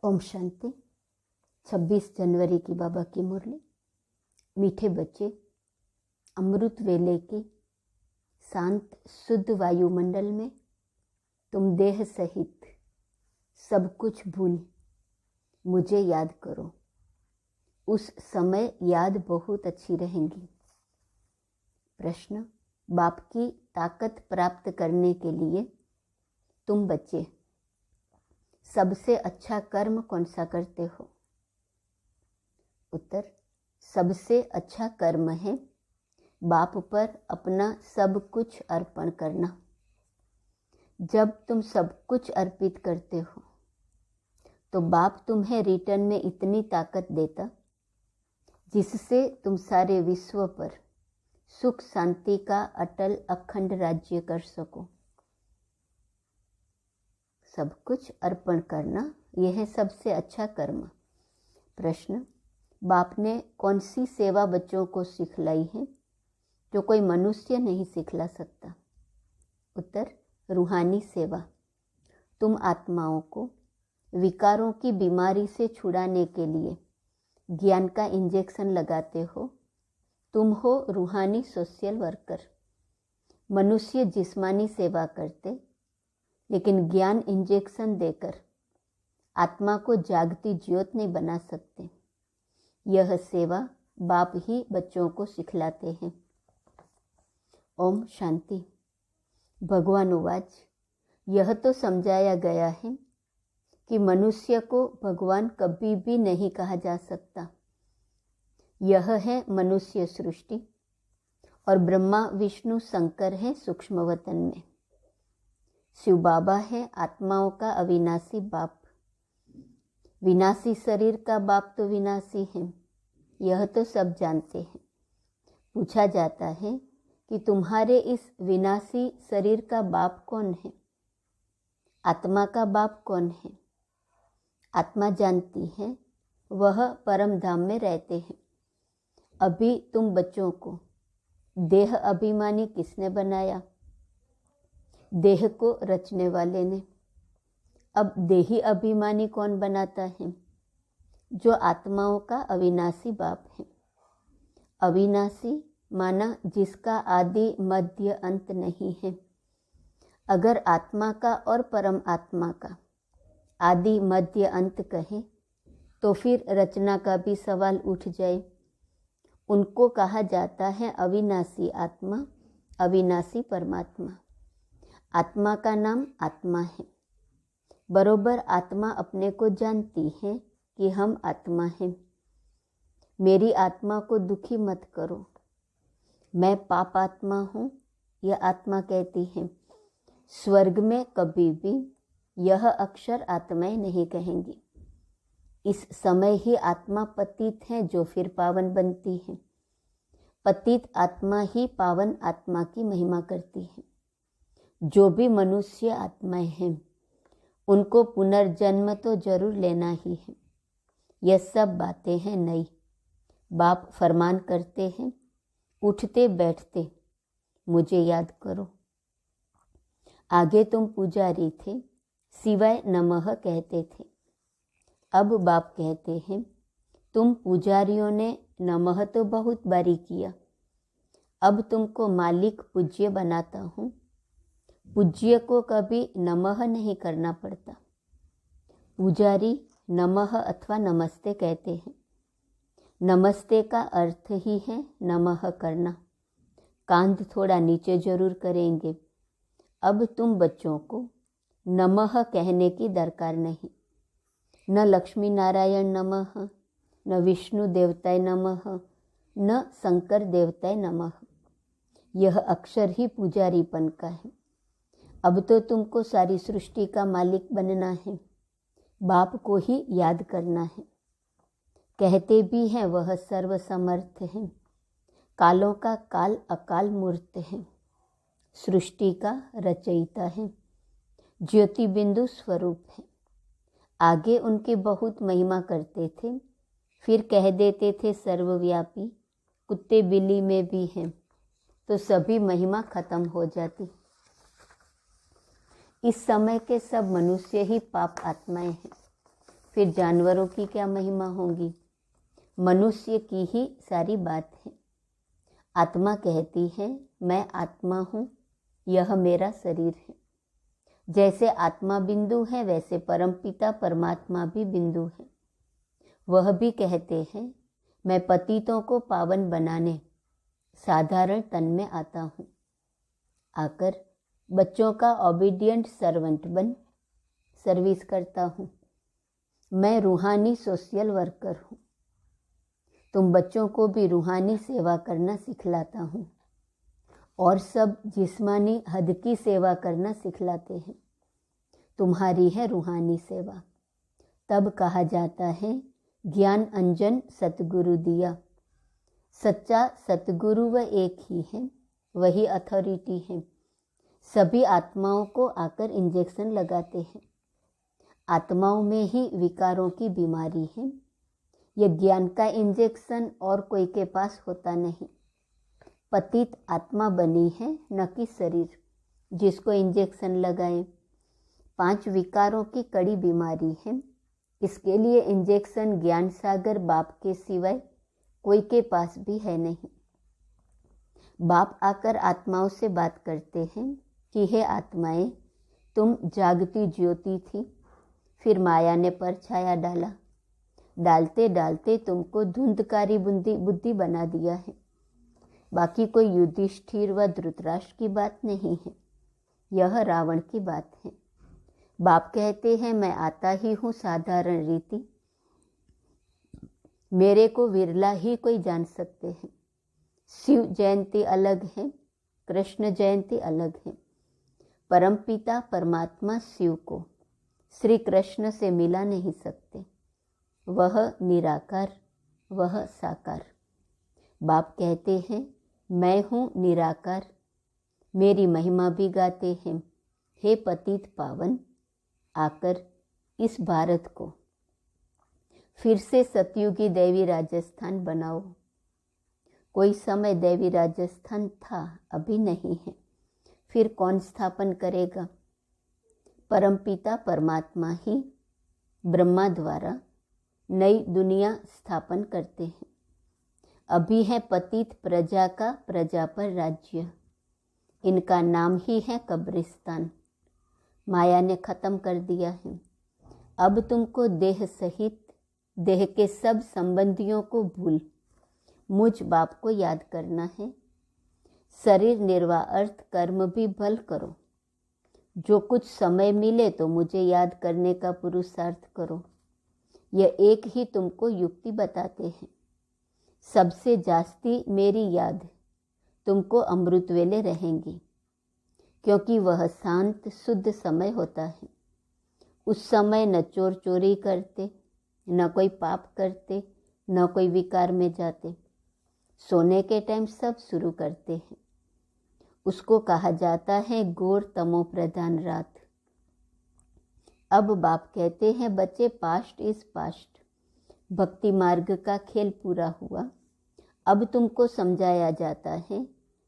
ओम शांति। 26 जनवरी की बाबा की मुरली। मीठे बच्चे, अमृत वेले के शांत शुद्ध वायुमंडल में तुम देह सहित सब कुछ भूल मुझे याद करो। उस समय याद बहुत अच्छी रहेंगी। प्रश्न: बाप की ताकत प्राप्त करने के लिए तुम बच्चे सबसे अच्छा कर्म कौन सा करते हो? उत्तर: सबसे अच्छा कर्म है बाप पर अपना सब कुछ अर्पण करना। जब तुम सब कुछ अर्पित करते हो तो बाप तुम्हें रिटर्न में इतनी ताकत देता जिससे तुम सारे विश्व पर सुख शांति का अटल अखंड राज्य कर सको। सब कुछ अर्पण करना, यह है सबसे अच्छा कर्म। प्रश्न: बाप ने कौन सी सेवा बच्चों को सिखलाई है जो कोई मनुष्य नहीं सिखला सकता? उत्तर: रूहानी सेवा। तुम आत्माओं को विकारों की बीमारी से छुड़ाने के लिए ज्ञान का इंजेक्शन लगाते हो। तुम हो रूहानी सोशल वर्कर। मनुष्य जिस्मानी सेवा करते, लेकिन ज्ञान इंजेक्शन देकर आत्मा को जागती ज्योत नहीं बना सकते। यह सेवा बाप ही बच्चों को सिखलाते हैं। ओम शांति। भगवान उवाच: यह तो समझाया गया है कि मनुष्य को भगवान कभी भी नहीं कहा जा सकता। यह है मनुष्य सृष्टि और ब्रह्मा विष्णु शंकर है सूक्ष्म वतन में। शिव बाबा है आत्माओं का अविनाशी बाप। विनाशी शरीर का बाप तो विनाशी है, यह तो सब जानते हैं। पूछा जाता है कि तुम्हारे इस विनाशी शरीर का बाप कौन है? आत्मा का बाप कौन है? आत्मा जानती है, वह परम धाम में रहते हैं। अभी तुम बच्चों को देह अभिमानी किसने बनाया? देह को रचने वाले ने। अब देही अभिमानी कौन बनाता है? जो आत्माओं का अविनाशी बाप है। अविनाशी माना जिसका आदि मध्य अंत नहीं है। अगर आत्मा का और परम आत्मा का आदि मध्य अंत कहे तो फिर रचना का भी सवाल उठ जाए। उनको कहा जाता है अविनाशी आत्मा, अविनाशी परमात्मा। आत्मा का नाम आत्मा है। बरोबर आत्मा अपने को जानती है कि हम आत्मा हैं। मेरी आत्मा को दुखी मत करो, मैं पाप आत्मा हूँ, यह आत्मा कहती है। स्वर्ग में कभी भी यह अक्षर आत्माएं नहीं कहेंगी। इस समय ही आत्मा पतित है जो फिर पावन बनती है। पतित आत्मा ही पावन आत्मा की महिमा करती है। जो भी मनुष्य आत्माएं हैं उनको पुनर्जन्म तो जरूर लेना ही है। यह सब बातें हैं नई। बाप फरमान करते हैं, उठते बैठते मुझे याद करो। आगे तुम पुजारी थे, सिवाय नमः कहते थे। अब बाप कहते हैं, तुम पुजारियों ने नमः तो बहुत बारी किया, अब तुमको मालिक पूज्य बनाता हूँ। पूज्य को कभी नमः नहीं करना पड़ता। पुजारी नमः अथवा नमस्ते कहते हैं। नमस्ते का अर्थ ही है नमः करना। कांध थोड़ा नीचे जरूर करेंगे। अब तुम बच्चों को नमः कहने की दरकार नहीं। न लक्ष्मी नारायण नमः, न विष्णु देवताय नमः, न शंकर देवताय नमः। यह अक्षर ही पुजारीपन का है। अब तो तुमको सारी सृष्टि का मालिक बनना है। बाप को ही याद करना है। कहते भी हैं वह सर्वसमर्थ है। कालों का काल अकाल मूर्त है। सृष्टि का रचयिता है। ज्योति बिंदु स्वरूप है। आगे उनकी बहुत महिमा करते थे, फिर कह देते थे सर्वव्यापी। कुत्ते बिल्ली में भी हैं तो सभी महिमा खत्म हो जाती। इस समय के सब मनुष्य ही पाप आत्माएं हैं। फिर जानवरों की क्या महिमा होगी। मनुष्य की ही सारी बात है। आत्मा कहती है मैं आत्मा हूँ, यह मेरा शरीर है। जैसे आत्मा बिंदु है वैसे परमपिता परमात्मा भी बिंदु है। वह भी कहते हैं मैं पतितों को पावन बनाने साधारण तन में आता हूँ। आकर बच्चों का ओबीडियंट सर्वेंट बन सर्विस करता हूँ। मैं रूहानी सोशल वर्कर हूँ। तुम बच्चों को भी रूहानी सेवा करना सिखलाता हूँ और सब जिस्मानी हद की सेवा करना सिखलाते हैं। तुम्हारी है रूहानी सेवा। तब कहा जाता है ज्ञान अंजन सतगुरु दिया। सच्चा सतगुरु वह एक ही है, वही अथॉरिटी है। सभी आत्माओं को आकर इंजेक्शन लगाते हैं। आत्माओं में ही विकारों की बीमारी है। यह ज्ञान का इंजेक्शन और कोई के पास होता नहीं। पतित आत्मा बनी है न कि शरीर जिसको इंजेक्शन लगाएं। 5 विकारों की कड़ी बीमारी है। इसके लिए इंजेक्शन ज्ञान सागर बाप के सिवाय कोई के पास भी है नहीं। बाप आकर आत्माओं से बात करते हैं कि हे आत्माएं, तुम जागती ज्योति थी, फिर माया ने परछाया डाला। डालते डालते तुमको धुंधकारी बुद्धि बना दिया है। बाकी कोई युधिष्ठिर व धृतराष्ट्र की बात नहीं है, यह रावण की बात है। बाप कहते हैं मैं आता ही हूँ साधारण रीति, मेरे को विरला ही कोई जान सकते हैं। शिव जयंती अलग है, कृष्ण जयंती अलग है। परमपिता परमात्मा शिव को श्री कृष्ण से मिला नहीं सकते। वह निराकार, वह साकार। बाप कहते हैं मैं हूँ निराकार, मेरी महिमा भी गाते हैं। हे पतित पावन, आकर इस भारत को फिर से सतयुगी देवी राजस्थान बनाओ। कोई समय देवी राजस्थान था, अभी नहीं है, फिर कौन स्थापन करेगा। परमपिता परमात्मा ही ब्रह्मा द्वारा नई दुनिया स्थापन करते हैं। अभी है पतित प्रजा का प्रजा पर राज्य। इनका नाम ही है कब्रिस्तान। माया ने खत्म कर दिया है। अब तुमको देह सहित देह के सब संबंधियों को भूल मुझ बाप को याद करना है। शरीर निर्वाह अर्थ कर्म भी भल करो। जो कुछ समय मिले तो मुझे याद करने का पुरुषार्थ करो। यह एक ही तुमको युक्ति बताते हैं। सबसे जास्ती मेरी याद तुमको अमृत वेले रहेंगी, क्योंकि वह शांत शुद्ध समय होता है। उस समय न चोर चोरी करते, न कोई पाप करते, न कोई विकार में जाते। सोने के टाइम सब शुरू करते हैं। उसको कहा जाता है घोर तमो प्रधान रात। अब बाप कहते हैं बच्चे पास्ट इज पास्ट। भक्ति मार्ग का खेल पूरा हुआ। अब तुमको समझाया जाता है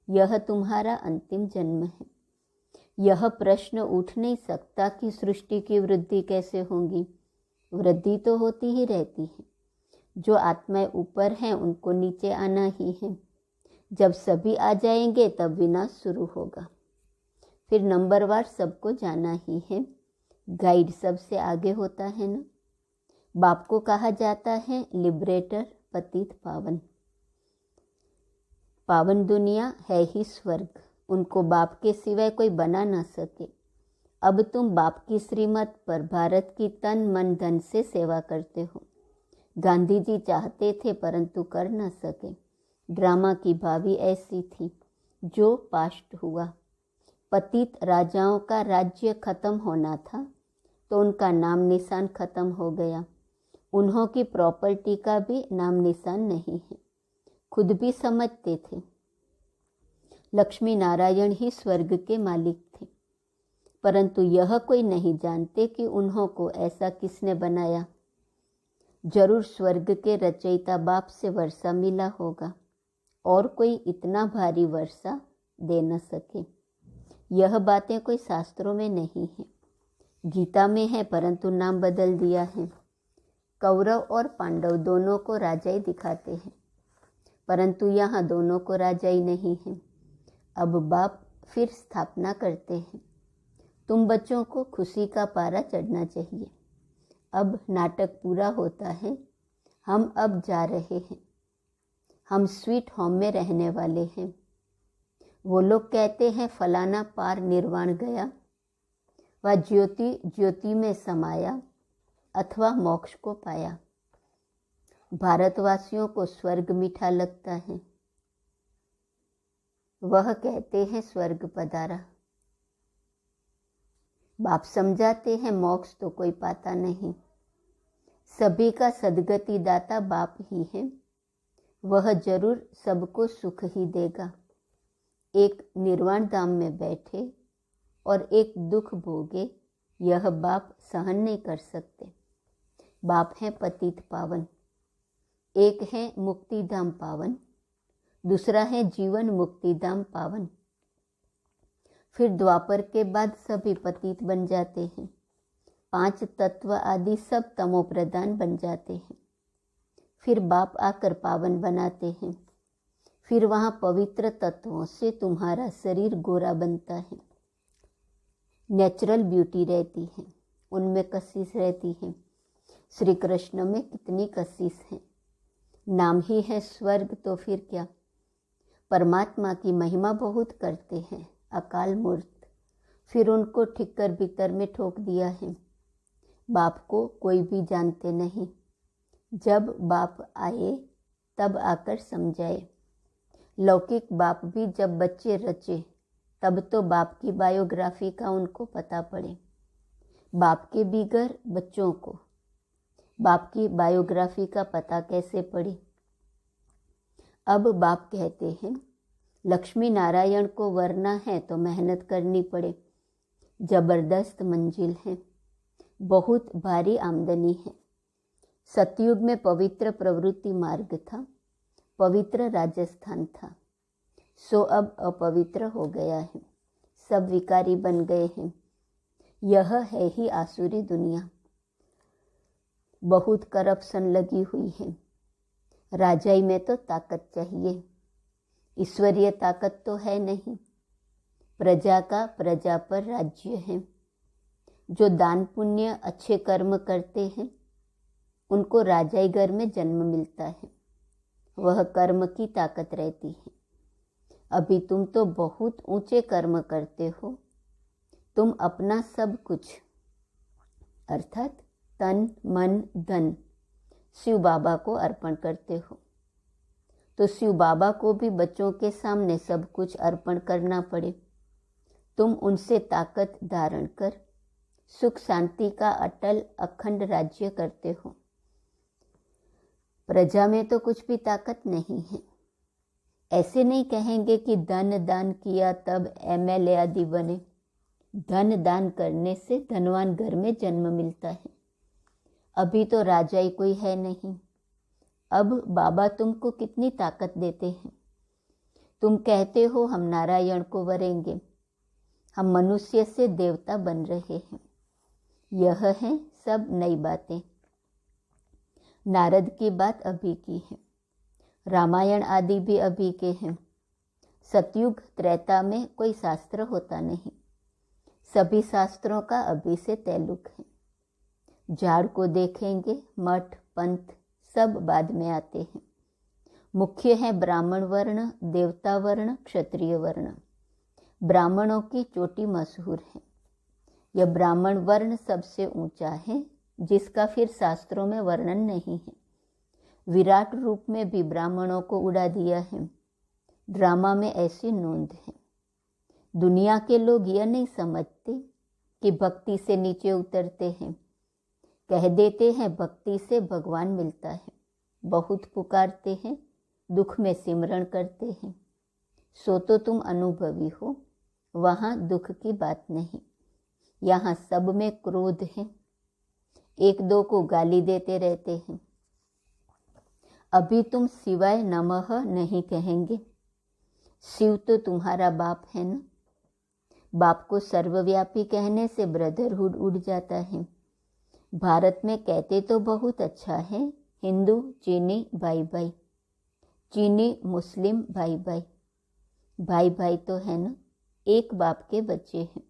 यह तुम्हारा अंतिम जन्म है। यह प्रश्न उठ नहीं सकता कि सृष्टि की वृद्धि कैसे होगी। वृद्धि तो होती ही रहती है। जो आत्माएं ऊपर हैं उनको नीचे आना ही है। जब सभी आ जाएंगे तब विनाश शुरू होगा। फिर नंबरवार सबको जाना ही है। गाइड सबसे आगे होता है ना। बाप को कहा जाता है लिबरेटर, पतित पावन। पावन दुनिया है ही स्वर्ग। उनको बाप के सिवाय कोई बना ना सके। अब तुम बाप की श्रीमत पर भारत की तन मन धन से सेवा करते हो। गांधी जी चाहते थे परंतु कर न सके। ड्रामा की भावी ऐसी थी जो पास्ट हुआ। पतित राजाओं का राज्य खत्म होना था तो उनका नाम निशान खत्म हो गया। उन्हों की प्रॉपर्टी का भी नाम निशान नहीं है। खुद भी समझते थे लक्ष्मी नारायण ही स्वर्ग के मालिक थे, परंतु यह कोई नहीं जानते कि उन्हों को ऐसा किसने बनाया। जरूर स्वर्ग के रचयिता बाप से वर्षा मिला होगा और कोई इतना भारी वर्षा दे न सके। यह बातें कोई शास्त्रों में नहीं है। गीता में है परंतु नाम बदल दिया है। कौरव और पांडव दोनों को राजाई दिखाते हैं, परंतु यहाँ दोनों को राजाई नहीं है। अब बाप फिर स्थापना करते हैं, तुम बच्चों को खुशी का पारा चढ़ना चाहिए। अब नाटक पूरा होता है, हम अब जा रहे हैं, हम स्वीट होम में रहने वाले हैं। वो लोग कहते हैं फलाना पार निर्वाण गया, वह ज्योति ज्योति में समाया अथवा मोक्ष को पाया। भारतवासियों को स्वर्ग मीठा लगता है, वह कहते हैं स्वर्ग पधारा। बाप समझाते हैं मोक्ष तो कोई पाता नहीं, सभी का सद्गति दाता बाप ही है, वह जरूर सबको सुख ही देगा। एक निर्वाण धाम में बैठे और एक दुख भोगे, यह बाप सहन नहीं कर सकते। बाप है पतित पावन, एक है मुक्तिधाम पावन, दूसरा है जीवन मुक्तिधाम पावन। फिर द्वापर के बाद सभी पतित बन जाते हैं, 5 तत्व आदि सब तमो प्रधान बन जाते हैं। फिर बाप आकर पावन बनाते हैं, फिर वहाँ पवित्र तत्वों से तुम्हारा शरीर गोरा बनता है। नेचुरल ब्यूटी रहती है, उनमें कशिश रहती है। श्री कृष्ण में कितनी कशिश है, नाम ही है स्वर्ग, तो फिर क्या। परमात्मा की महिमा बहुत करते हैं अकाल मूर्त, फिर उनको ठिक्कर भीतर में ठोक दिया है। बाप को कोई भी जानते नहीं, जब बाप आए तब आकर समझाए। लौकिक बाप भी जब बच्चे रचे तब तो बाप की बायोग्राफी का उनको पता पड़े, बाप के बिगर बच्चों को बाप की बायोग्राफी का पता कैसे पड़े। अब बाप कहते हैं लक्ष्मी नारायण को वरना है तो मेहनत करनी पड़े, जबरदस्त मंजिल है, बहुत भारी आमदनी है। सतयुग में पवित्र प्रवृत्ति मार्ग था, पवित्र राजस्थान था, सो अब अपवित्र हो गया है, सब विकारी बन गए हैं। यह है ही आसुरी दुनिया, बहुत करप्शन लगी हुई है। राजाई में तो ताकत चाहिए, ईश्वरीय ताकत तो है नहीं। प्रजा का प्रजा पर राज्य है। जो दान पुण्य अच्छे कर्म करते हैं उनको राजाई घर में जन्म मिलता है, वह कर्म की ताकत रहती है। अभी तुम तो बहुत ऊंचे कर्म करते हो, तुम अपना सब कुछ अर्थात तन मन धन शिव बाबा को अर्पण करते हो, तो शिव बाबा को भी बच्चों के सामने सब कुछ अर्पण करना पड़े। तुम उनसे ताकत धारण कर सुख शांति का अटल अखंड राज्य करते हो। प्रजा में तो कुछ भी ताकत नहीं है। ऐसे नहीं कहेंगे कि धन दान किया तब एमएलए आदि बने। धन दान करने से धनवान घर में जन्म मिलता है। अभी तो राजाई कोई है नहीं। अब बाबा तुमको कितनी ताकत देते हैं। तुम कहते हो हम नारायण को वरेंगे, हम मनुष्य से देवता बन रहे हैं। यह है सब नई बातें। नारद की बात अभी की है, रामायण आदि भी अभी के हैं। सतयुग त्रेता में कोई शास्त्र होता नहीं, सभी शास्त्रों का अभी से तैल्लुक है। झाड़ को देखेंगे, मठ पंथ सब बाद में आते हैं। मुख्य है ब्राह्मण वर्ण, देवता वर्ण, क्षत्रिय वर्ण। ब्राह्मणों की चोटी मशहूर है। यह ब्राह्मण वर्ण सबसे ऊंचा है, जिसका फिर शास्त्रों में वर्णन नहीं है। विराट रूप में भी ब्राह्मणों को उड़ा दिया है। ड्रामा में ऐसी नोंद है। दुनिया के लोग यह नहीं समझते कि भक्ति से नीचे उतरते हैं। कह देते हैं भक्ति से भगवान मिलता है, बहुत पुकारते हैं, दुख में सिमरण करते हैं। सो तो तुम अनुभवी हो, वहाँ दुख की बात नहीं। यहाँ सब में क्रोध है, एक दो को गाली देते रहते हैं। अभी तुम शिवाय नमः नहीं कहेंगे। शिव तो तुम्हारा बाप है ना। बाप को सर्वव्यापी कहने से ब्रदरहुड उड़ जाता है। भारत में कहते तो बहुत अच्छा है, हिंदू चीनी भाई भाई, चीनी मुस्लिम भाई भाई, भाई भाई तो है ना, एक बाप के बच्चे हैं।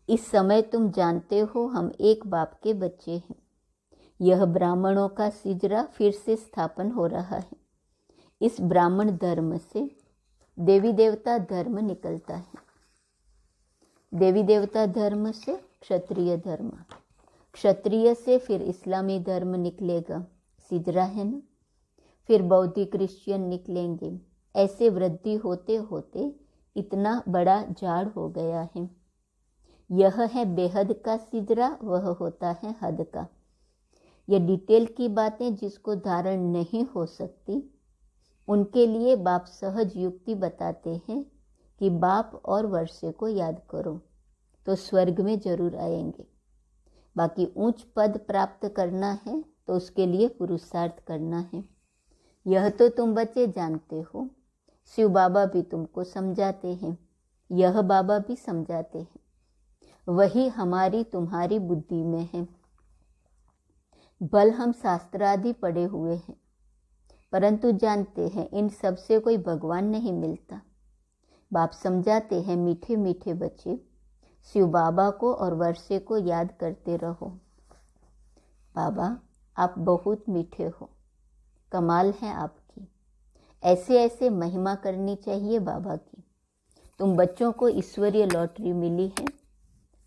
इस समय तुम जानते हो हम एक बाप के बच्चे हैं। यह ब्राह्मणों का सिजरा फिर से स्थापन हो रहा है। इस ब्राह्मण धर्म से देवी देवता धर्म निकलता है, देवी देवता धर्म से क्षत्रिय धर्म, क्षत्रिय से फिर इस्लामी धर्म निकलेगा, सिजरा है ना, फिर बौद्ध क्रिश्चियन निकलेंगे। ऐसे वृद्धि होते होते इतना बड़ा झाड़ हो गया है। यह है बेहद का सिजरा, वह होता है हद का। यह डिटेल की बातें जिसको धारण नहीं हो सकती, उनके लिए बाप सहज युक्ति बताते हैं कि बाप और वर्षे को याद करो तो स्वर्ग में जरूर आएंगे। बाकी ऊंच पद प्राप्त करना है तो उसके लिए पुरुषार्थ करना है। यह तो तुम बच्चे जानते हो, शिव बाबा भी तुमको समझाते हैं, यह बाबा भी समझाते हैं। वही हमारी तुम्हारी बुद्धि में है। बल हम शास्त्र आदि पढ़े हुए हैं, परंतु जानते हैं इन सब से कोई भगवान नहीं मिलता। बाप समझाते हैं, मीठे मीठे बच्चे शिव बाबा को और वर्षे को याद करते रहो। बाबा आप बहुत मीठे हो, कमाल है आपकी, ऐसे ऐसे महिमा करनी चाहिए बाबा की। तुम बच्चों को ईश्वरीय लॉटरी मिली है,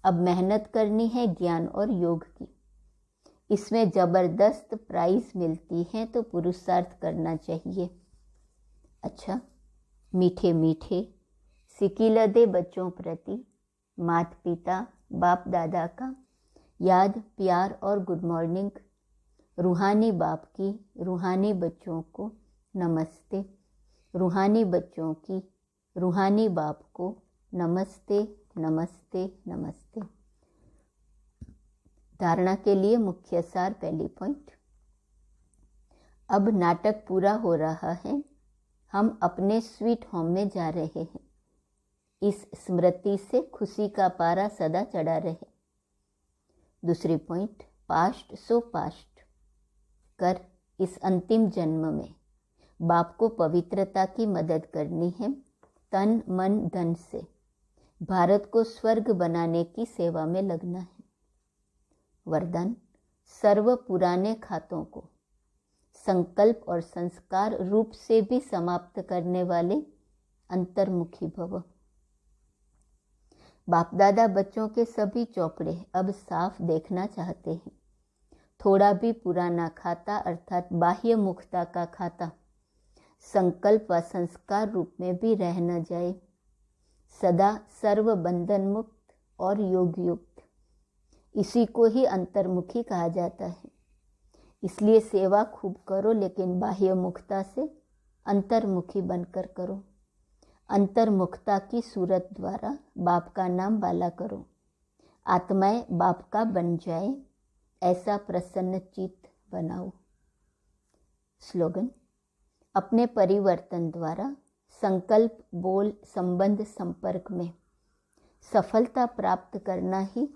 अब मेहनत करनी है ज्ञान और योग की। इसमें जबरदस्त प्राइज मिलती है तो पुरुषार्थ करना चाहिए। अच्छा, मीठे मीठे सिकिलदे बच्चों प्रति माता पिता बाप दादा का याद प्यार और गुड मॉर्निंग। रूहानी बाप की रूहानी बच्चों को नमस्ते, रूहानी बच्चों की रूहानी बाप को नमस्ते नमस्ते नमस्ते। धारणा के लिए मुख्य सार, पहली पॉइंट। अब नाटक पूरा हो रहा है, हम अपने स्वीट होम में जा रहे हैं। इस स्मृति से खुशी का पारा सदा चढ़ा रहे। दूसरी पॉइंट, पास्ट सो पास्ट कर इस अंतिम जन्म में बाप को पवित्रता की मदद करनी है, तन मन धन से भारत को स्वर्ग बनाने की सेवा में लगना है। वरदान, सर्व पुराने खातों को संकल्प और संस्कार रूप से भी समाप्त करने वाले अंतर्मुखी भव। बाप दादा बच्चों के सभी चौपड़े अब साफ देखना चाहते हैं। थोड़ा भी पुराना खाता अर्थात बाह्य मुखता का खाता संकल्प व संस्कार रूप में भी रह न जाए। सदा सर्व बंधन मुक्त और योग युक्त, इसी को ही अंतर्मुखी कहा जाता है। इसलिए सेवा खूब करो, लेकिन बाह्य मुखता से अंतर्मुखी बनकर करो। अंतर्मुखता की सूरत द्वारा बाप का नाम बाला करो। आत्माएं बाप का बन जाए, ऐसा प्रसन्न चित्त बनाओ। स्लोगन, अपने परिवर्तन द्वारा संकल्प बोल संबंध संपर्क में सफलता प्राप्त करना ही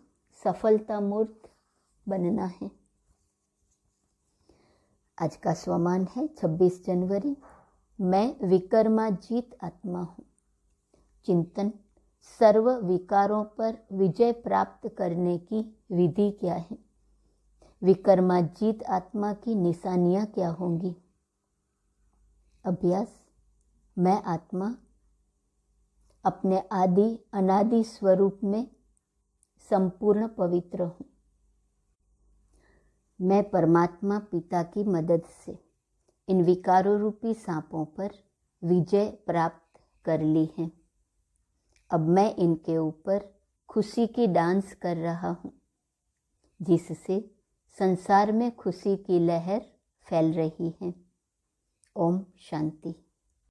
सफलता मूर्त बनना है। आज का स्वमान है 26 जनवरी। मैं विकर्माजीत आत्मा हूँ। चिंतन, सर्व विकारों पर विजय प्राप्त करने की विधि क्या है? विकर्माजीत आत्मा की निशानियाँ क्या होंगी? अभ्यास, मैं आत्मा अपने आदि अनादि स्वरूप में संपूर्ण पवित्र हूँ। मैं परमात्मा पिता की मदद से इन विकारों रूपी सांपों पर विजय प्राप्त कर ली है। अब मैं इनके ऊपर खुशी की डांस कर रहा हूँ, जिससे संसार में खुशी की लहर फैल रही है। ओम शांति।